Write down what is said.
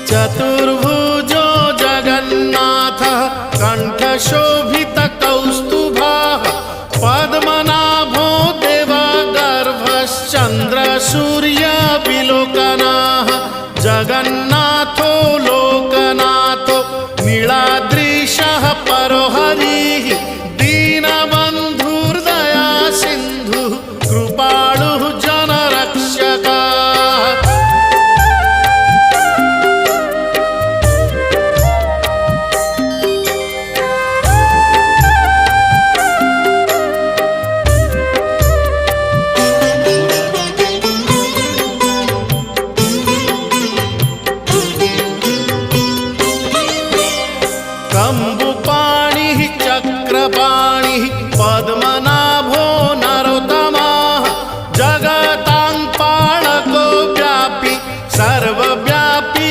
चतुर्भुजो जगन्नाथः कण्ठशोभितकौस्तुभः पद्मनाभो देवगर्भश्चन्द्रसूर्यविलोकनः जगन्नाथो लोकनाथो नीलाद्रीशः परो हरिः दीनबन्धुर्दया सिन्धुः कृपालुः जनरक्षकः। कंबुपाणिः चक्रपाणिः